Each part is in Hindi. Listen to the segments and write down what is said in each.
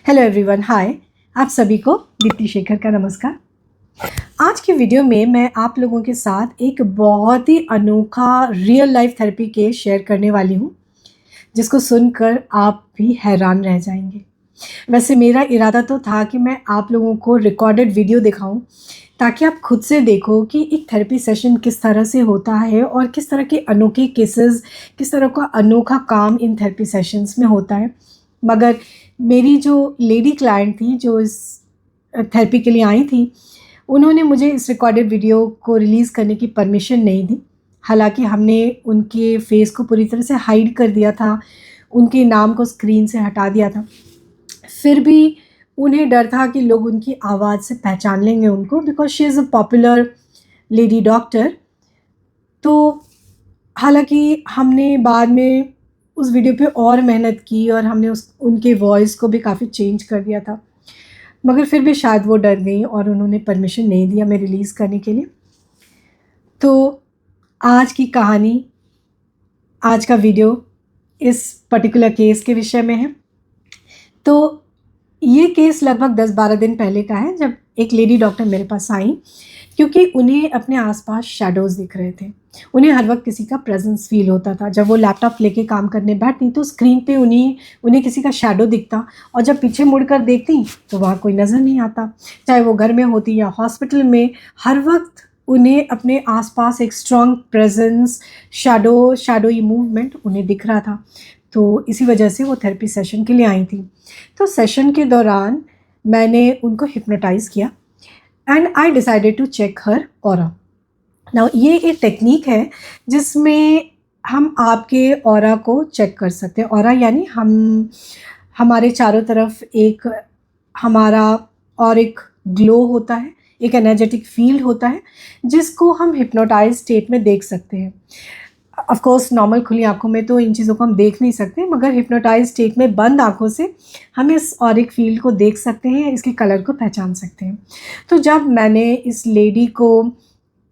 हेलो एवरीवन, हाय। आप सभी को दीप्ति शेखर का नमस्कार। आज की वीडियो में मैं आप लोगों के साथ एक बहुत ही अनोखा real life therapy case share करने वाली हूँ, जिसको सुनकर आप भी हैरान रह जाएंगे। वैसे मेरा इरादा तो था कि मैं आप लोगों को रिकॉर्डेड वीडियो दिखाऊं, ताकि आप खुद से देखो कि एक थेरेपी सेशन किस तरह से होता है और किस तरह के अनोखे केसेस, किस तरह का अनोखा काम इन थेरेपी सेशंस में होता है। मगर मेरी जो लेडी क्लाइंट थी, जो इस थेरेपी के लिए आई थी, उन्होंने मुझे इस रिकॉर्डेड वीडियो को रिलीज़ करने की परमिशन नहीं दी। हालांकि हमने उनके फेस को पूरी तरह से हाइड कर दिया था, उनके नाम को स्क्रीन से हटा दिया था। फिर भी उन्हें डर था कि लोग उनकी आवाज़ से पहचान लेंगे उनको, because she is a popular lady doctor. तो हालांकि हमने बाद में उस वीडियो पे और मेहनत की और हमने उनके वॉइस को भी काफ़ी चेंज कर दिया था, मगर फिर भी शायद वो डर गई और उन्होंने परमिशन नहीं दिया मैं रिलीज़ करने के लिए। तो आज की कहानी, आज का वीडियो इस पर्टिकुलर केस के विषय में है। तो ये केस लगभग 10-12 दिन पहले का है, जब एक लेडी डॉक्टर मेरे पास आई, क्योंकि उन्हें अपने आसपास शैडोज़ दिख रहे थे। उन्हें हर वक्त किसी का प्रेजेंस फील होता था। जब वो लैपटॉप लेके काम करने बैठती तो स्क्रीन पे उन्हें किसी का शैडो दिखता, और जब पीछे मुड़कर देखती तो वहाँ कोई नज़र नहीं आता। चाहे वो घर में होती या हॉस्पिटल में, हर वक्त उन्हें अपने आसपास एक स्ट्रॉन्ग प्रेजेंस, शैडोई मूवमेंट उन्हें दिख रहा था। तो इसी वजह से वो थेरेपी सेशन के लिए आई थी। तो सेशन के दौरान मैंने उनको हिप्नोटाइज़ किया and I decided to check her aura. Now ये एक टेक्निक है जिसमें हम आपके ऑरा को चेक कर सकते हैं। ऑरा यानी हमारे चारों तरफ एक हमारा और एक ग्लो होता है, एक एनर्जेटिक फील्ड होता है, जिसको हम हिप्नोटाइज स्टेट में देख सकते हैं। ऑफ कोर्स नॉर्मल खुली आंखों में तो इन चीज़ों को हम देख नहीं सकते, मगर हिप्नोटाइज स्टेट में बंद आंखों से हम इस ऑरिक फील्ड को देख सकते हैं, इसके कलर को पहचान सकते हैं। तो जब मैंने इस लेडी को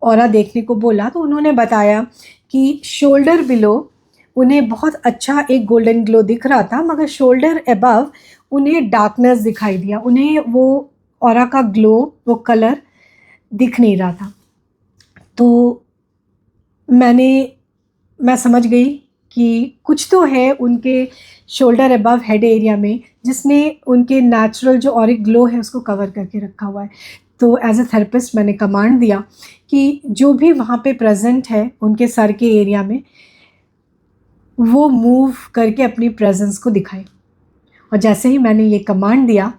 ऑरा देखने को बोला तो उन्होंने बताया कि शोल्डर बिलो उन्हें बहुत अच्छा एक गोल्डन ग्लो दिख रहा था, मगर शोल्डर अबव उन्हें डार्कनेस दिखाई दिया। उन्हें वो ऑरा का ग्लो, वो कलर दिख नहीं रहा था। तो मैं समझ गई कि कुछ तो है उनके शोल्डर अबव हेड एरिया में, जिसने उनके नेचुरल जो ऑरिक ग्लो है उसको कवर करके रखा हुआ है। तो एज अ थेरेपिस्ट मैंने कमांड दिया कि जो भी वहाँ पे प्रेजेंट है उनके सर के एरिया में, वो मूव करके अपनी प्रेजेंस को दिखाए। और जैसे ही मैंने ये कमांड दिया,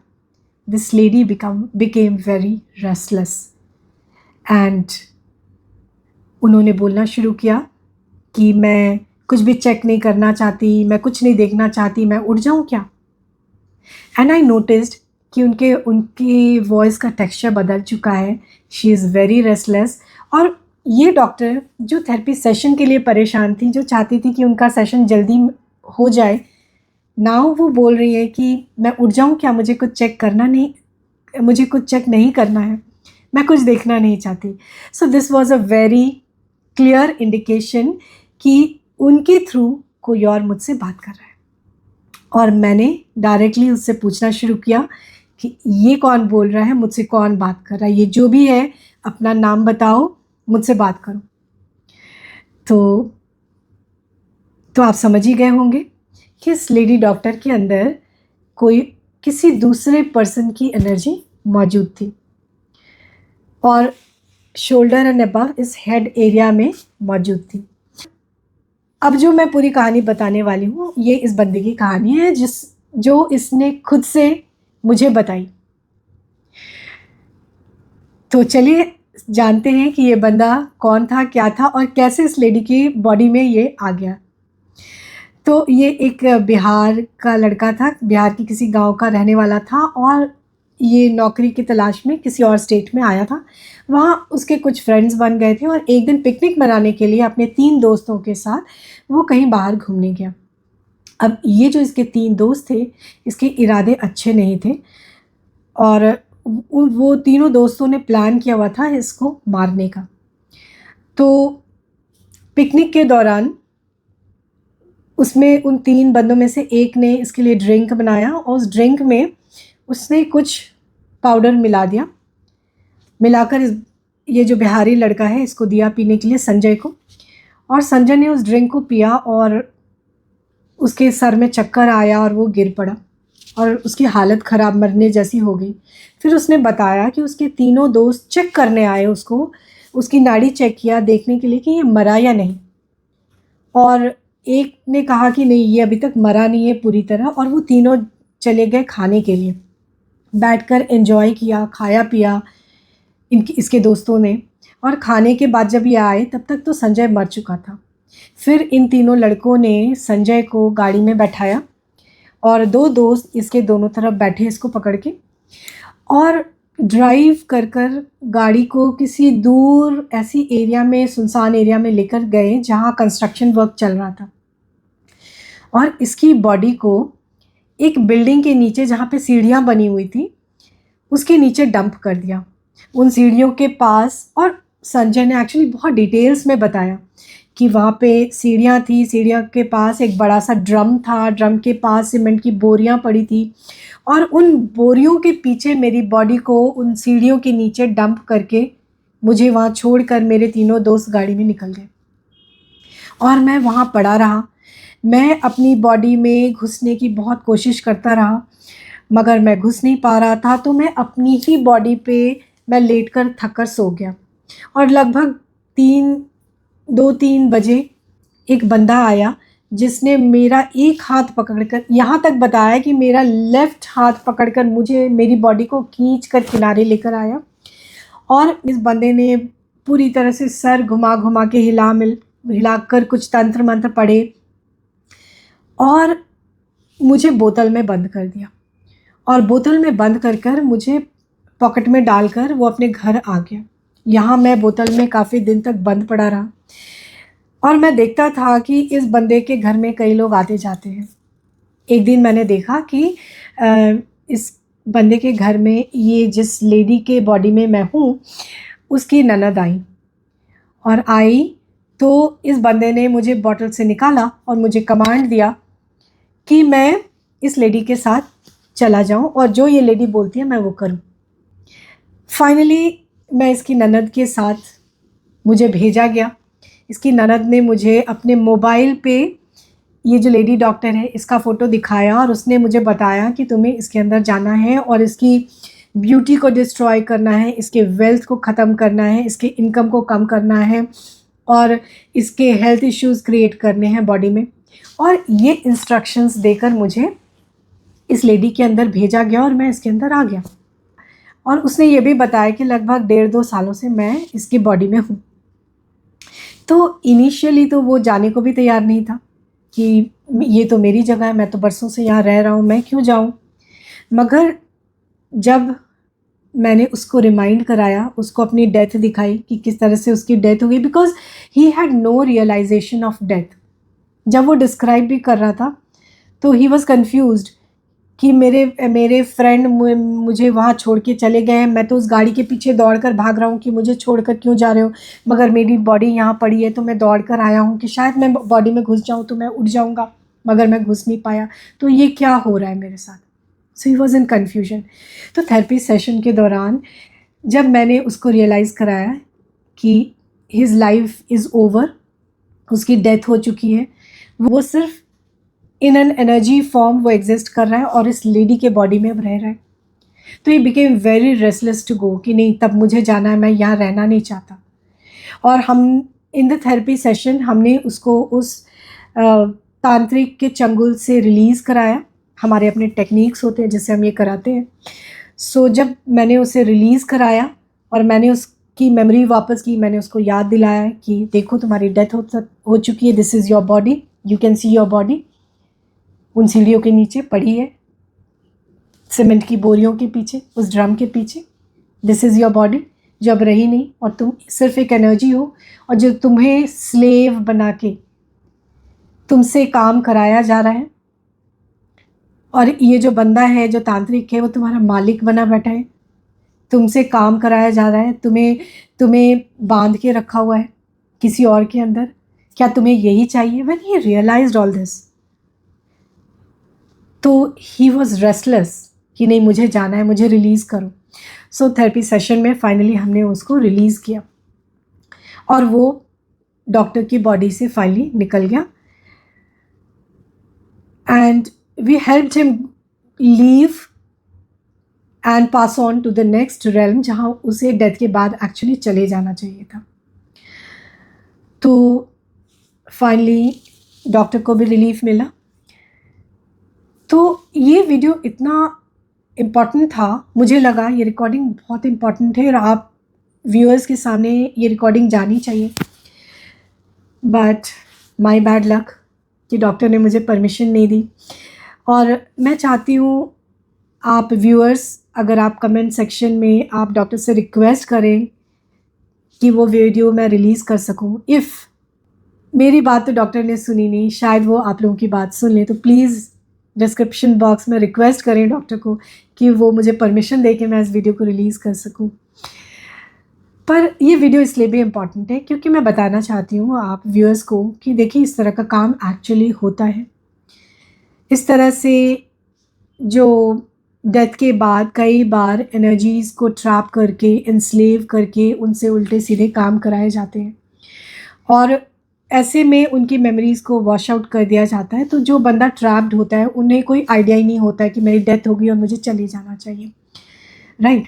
this lady became very restless and उन्होंने बोलना शुरू किया कि मैं कुछ भी चेक नहीं करना चाहती, मैं कुछ नहीं देखना चाहती, मैं उठ जाऊँ क्या? एंड आई नोटिस्ड कि उनकी वॉइस का टेक्सचर बदल चुका है। She is very restless. और ये डॉक्टर जो थेरेपी सेशन के लिए परेशान थी, जो चाहती थी कि उनका सेशन जल्दी हो जाए, नाउ वो बोल रही है कि मैं उठ जाऊँ क्या? मुझे कुछ चेक नहीं करना है, मैं कुछ देखना नहीं चाहती। So this was a very clear indication कि उनके थ्रू कोई और मुझसे बात कर रहा है। और मैंने डायरेक्टली उससे पूछना शुरू किया कि ये कौन बोल रहा है, मुझसे कौन बात कर रहा है, ये जो भी है अपना नाम बताओ, मुझसे बात करो। तो आप समझ ही गए होंगे कि इस लेडी डॉक्टर के अंदर कोई किसी दूसरे पर्सन की एनर्जी मौजूद थी, और शोल्डर एंड अबव इस हेड एरिया में मौजूद थी। अब जो मैं पूरी कहानी बताने वाली हूँ, ये इस बंदे की कहानी है जो इसने खुद से मुझे बताई। तो चलिए जानते हैं कि ये बंदा कौन था, क्या था और कैसे इस लेडी की बॉडी में ये आ गया। तो ये एक बिहार का लड़का था, बिहार की किसी गांव का रहने वाला था, और ये नौकरी की तलाश में किसी और स्टेट में आया था। वहाँ उसके कुछ फ्रेंड्स बन गए थे और एक दिन पिकनिक मनाने के लिए अपने 3 दोस्तों के साथ वो कहीं बाहर घूमने गया। अब ये जो इसके 3 दोस्त थे, इसके इरादे अच्छे नहीं थे, और वो तीनों दोस्तों ने प्लान किया हुआ था इसको मारने का। तो पिकनिक के दौरान उसमें उन 3 बंदों में से एक ने इसके लिए ड्रिंक बनाया, और उस ड्रिंक में उसने कुछ पाउडर मिला दिया, मिलाकर ये जो बिहारी लड़का है इसको दिया पीने के लिए संजय को, और संजय ने उस ड्रिंक को पिया और उसके सर में चक्कर आया और वो गिर पड़ा और उसकी हालत ख़राब, मरने जैसी हो गई। फिर उसने बताया कि उसके तीनों दोस्त चेक करने आए उसको, उसकी नाड़ी चेक किया देखने के लिए कि ये मरा या नहीं, और एक ने कहा कि नहीं ये अभी तक मरा नहीं है पूरी तरह, और वो तीनों चले गए खाने के लिए। बैठकर एंजॉय किया, खाया पिया इसके दोस्तों ने, और खाने के बाद जब ये आए तब तक तो संजय मर चुका था। फिर इन तीनों लड़कों ने संजय को गाड़ी में बैठाया और दो दोस्त इसके दोनों तरफ बैठे इसको पकड़ के, और ड्राइव कर कर गाड़ी को किसी दूर ऐसी एरिया में, सुनसान एरिया में लेकर गए जहाँ कंस्ट्रक्शन वर्क चल रहा था, और इसकी बॉडी को एक बिल्डिंग के नीचे जहाँ पे सीढ़ियाँ बनी हुई थी उसके नीचे डंप कर दिया, उन सीढ़ियों के पास। और संजय ने एक्चुअली बहुत डिटेल्स में बताया कि वहाँ पे सीढ़ियाँ थी, सीढ़ियों के पास एक बड़ा सा ड्रम था, ड्रम के पास सीमेंट की बोरियाँ पड़ी थी, और उन बोरियों के पीछे मेरी बॉडी को उन सीढ़ियों के नीचे डंप करके मुझे वहाँ छोड़कर मेरे तीनों दोस्त गाड़ी में निकल गए, और मैं वहाँ पड़ा रहा। मैं अपनी बॉडी में घुसने की बहुत कोशिश करता रहा मगर मैं घुस नहीं पा रहा था, तो मैं अपनी ही बॉडी पे मैं लेटकर थककर सो गया। और लगभग 2-3 बजे एक बंदा आया जिसने मेरा एक हाथ पकड़कर, यहाँ तक बताया कि मेरा लेफ़्ट हाथ पकड़कर मुझे मेरी बॉडी को खींचकर किनारे लेकर आया, और इस बंदे ने पूरी तरह से सर घुमा घुमा के हिलाकर कुछ तंत्र मंत्र पढ़े और मुझे बोतल में बंद कर दिया, और बोतल में बंद कर कर मुझे पॉकेट में डालकर वो अपने घर आ गया। यहाँ मैं बोतल में काफ़ी दिन तक बंद पड़ा रहा, और मैं देखता था कि इस बंदे के घर में कई लोग आते जाते हैं। एक दिन मैंने देखा कि इस बंदे के घर में ये जिस लेडी के बॉडी में मैं हूँ उसकी ननद आई, और आई तो इस बंदे ने मुझे बॉटल से निकाला और मुझे कमांड दिया कि मैं इस लेडी के साथ चला जाऊं और जो ये लेडी बोलती है मैं वो करूं। फाइनली मैं इसकी ननद के साथ, मुझे भेजा गया। इसकी ननद ने मुझे अपने मोबाइल पे ये जो लेडी डॉक्टर है इसका फ़ोटो दिखाया, और उसने मुझे बताया कि तुम्हें इसके अंदर जाना है और इसकी ब्यूटी को डिस्ट्रॉय करना है, इसके वेल्थ को ख़त्म करना है, इसके इनकम को कम करना है, और इसके हेल्थ इश्यूज़ क्रिएट करने हैं बॉडी में। और ये इंस्ट्रक्शंस देकर मुझे इस लेडी के अंदर भेजा गया और मैं इसके अंदर आ गया। और उसने ये भी बताया कि लगभग 1.5-2 सालों से मैं इसकी बॉडी में हूँ। तो इनिशियली तो वो जाने को भी तैयार नहीं था कि ये तो मेरी जगह है, मैं तो बरसों से यहाँ रह रहा हूँ, मैं क्यों जाऊँ। मगर जब मैंने उसको रिमाइंड कराया, उसको अपनी डेथ दिखाई कि किस तरह से उसकी डेथ हो गई, because he had no realization of death. जब वो डिस्क्राइब भी कर रहा था तो ही वॉज कन्फ्यूज्ड कि मेरे फ्रेंड मुझे वहाँ छोड़ के चले गए हैं, मैं तो उस गाड़ी के पीछे दौड़कर भाग रहा हूँ कि मुझे छोड़कर क्यों जा रहे हो, मगर मेरी बॉडी यहाँ पड़ी है तो मैं दौड़कर आया हूँ कि शायद मैं बॉडी में घुस जाऊँ तो मैं उठ जाऊँगा, मगर मैं घुस नहीं पाया, तो ये क्या हो रहा है मेरे साथ। सो ही वॉज इन कन्फ्यूजन। तो थेरेपी सेशन के दौरान जब मैंने उसको रियलाइज़ कराया कि हिज लाइफ इज़ ओवर, उसकी डेथ हो चुकी है, वो सिर्फ इन एन एनर्जी फॉर्म वो एग्जिस्ट कर रहा है और इस लेडी के बॉडी में अब रह रहा है, तो he became very restless to go कि नहीं तब मुझे जाना है, मैं यहाँ रहना नहीं चाहता। और हम इन द थेरेपी सेशन हमने उसको उस तांत्रिक के चंगुल से रिलीज़ कराया। हमारे अपने टेक्निक्स होते हैं जिससे हम ये कराते हैं। सो जब मैंने उसे रिलीज़ कराया और मैंने उसकी मेमोरी वापस की, मैंने उसको याद दिलाया कि देखो तुम्हारी डेथ हो चुकी है, this is your body, you can see your body, उन सीढ़ियों के नीचे पड़ी है, सीमेंट की बोरियों के पीछे, उस ड्रम के पीछे। दिस इज़ योर बॉडी जो अब रही नहीं, और तुम सिर्फ एक एनर्जी हो, और जो तुम्हें स्लेव बना के तुमसे काम कराया जा रहा है, और ये जो बंदा है जो तांत्रिक है वो तुम्हारा मालिक बना बैठा है, तुमसे काम कराया जा रहा है, तुम्हें बांध के रखा हुआ है किसी और के अंदर। क्या तुम्हें यही चाहिए? When he realized all this, तो ही वॉज रेस्टलेस, कि नहीं मुझे जाना है, मुझे रिलीज़ करो। सो थेरेपी सेशन में फाइनली हमने उसको रिलीज़ किया और वो डॉक्टर की बॉडी से फाइनली निकल गया and we helped him leave and pass on to the next realm, जहाँ उसे डेथ के बाद एक्चुअली चले जाना चाहिए था। तो फाइनली डॉक्टर को भी रिलीफ मिला। तो ये वीडियो इतना इम्पॉर्टेंट था, मुझे लगा ये रिकॉर्डिंग बहुत इम्पॉर्टेंट है और आप व्यूअर्स के सामने ये रिकॉर्डिंग जानी चाहिए। बट माय बैड लक कि डॉक्टर ने मुझे परमिशन नहीं दी। और मैं चाहती हूँ आप व्यूअर्स, अगर आप कमेंट सेक्शन में आप डॉक्टर से रिक्वेस्ट करें कि वो वीडियो मैं रिलीज़ कर सकूँ। इफ़ मेरी बात तो डॉक्टर ने सुनी नहीं, शायद वो आप लोगों की बात सुन लें, तो प्लीज़ डिस्क्रिप्शन बॉक्स में रिक्वेस्ट करें डॉक्टर को कि वो मुझे परमिशन दे के मैं इस वीडियो को रिलीज़ कर सकूं। पर ये वीडियो इसलिए भी इम्पॉर्टेंट है क्योंकि मैं बताना चाहती हूँ आप व्यूअर्स को कि देखिए इस तरह का काम एक्चुअली होता है। इस तरह से जो डेथ के बाद कई बार एनर्जीज़ को ट्रैप करके, एनस्लेव करके उनसे उल्टे सीधे काम कराए जाते हैं और ऐसे में उनकी मेमोरीज़ को वॉश आउट कर दिया जाता है। तो जो बंदा ट्रैप्ड होता है उन्हें कोई आइडिया ही नहीं होता है कि मेरी डेथ होगी और मुझे चले जाना चाहिए, राइट।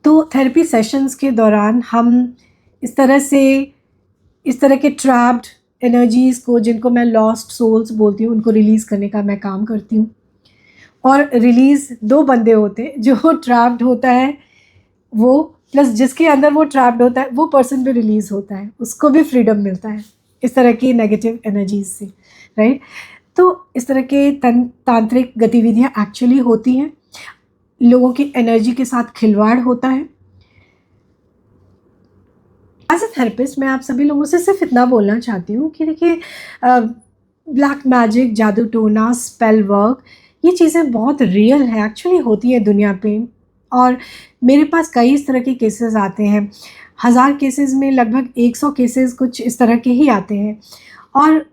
तो थेरेपी सेशंस के दौरान हम इस तरह के ट्रैप्ड एनर्जीज़ को, जिनको मैं लॉस्ट सोल्स बोलती हूँ, उनको रिलीज़ करने का मैं काम करती हूँ। और रिलीज़ 2 बंदे होते हैं, जो ट्रैप्ड होता है वो, प्लस जिसके अंदर वो ट्रैप्ड होता है वो पर्सन भी रिलीज़ होता है, उसको भी फ्रीडम मिलता है इस तरह की नेगेटिव एनर्जीज से, राइट। तो इस तरह के तांत्रिक गतिविधियाँ एक्चुअली होती हैं, लोगों की एनर्जी के साथ खिलवाड़ होता है। एज अ थेरेपिस्ट मैं आप सभी लोगों से सिर्फ इतना बोलना चाहती हूँ कि देखिए ब्लैक मैजिक, जादू टोना, स्पेल वर्क, ये चीज़ें बहुत रियल है, एक्चुअली होती है दुनिया पे। और मेरे पास कई इस तरह के केसेस आते हैं, 1000 केसेस में लगभग 100 केसेस कुछ इस तरह के ही आते हैं। और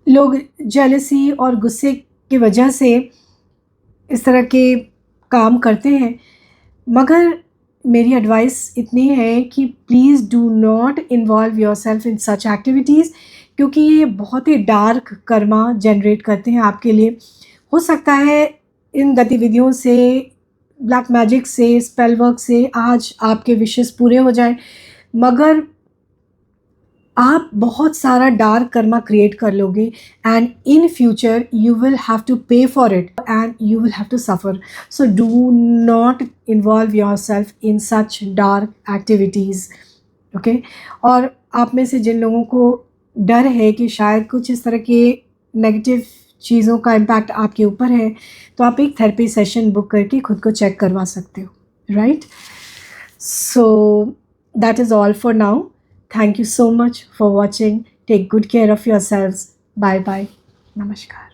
लोग जेलसी और गुस्से की वजह से इस तरह के काम करते हैं, मगर मेरी एडवाइस इतनी है कि please do not involve yourself in such activities, क्योंकि ये बहुत ही डार्क कर्मा जनरेट करते हैं आपके लिए। हो सकता है इन गतिविधियों से, ब्लैक मैजिक से, स्पेल वर्क से आज आपके विशेस पूरे हो जाएं, मगर आप बहुत सारा डार्क कर्मा क्रिएट कर लोगे and in future you will have to pay for it and you will have to suffer. So do not involve yourself in such dark activities, okay. और आप में से जिन लोगों को डर है कि शायद कुछ इस तरह के नेगेटिव चीज़ों का इम्पैक्ट आपके ऊपर है, तो आप एक थेरेपी सेशन बुक करके खुद को चेक करवा सकते हो, right. So that is all for now. Thank you so much for watching. Take good care of yourselves. Bye bye. Namaskar.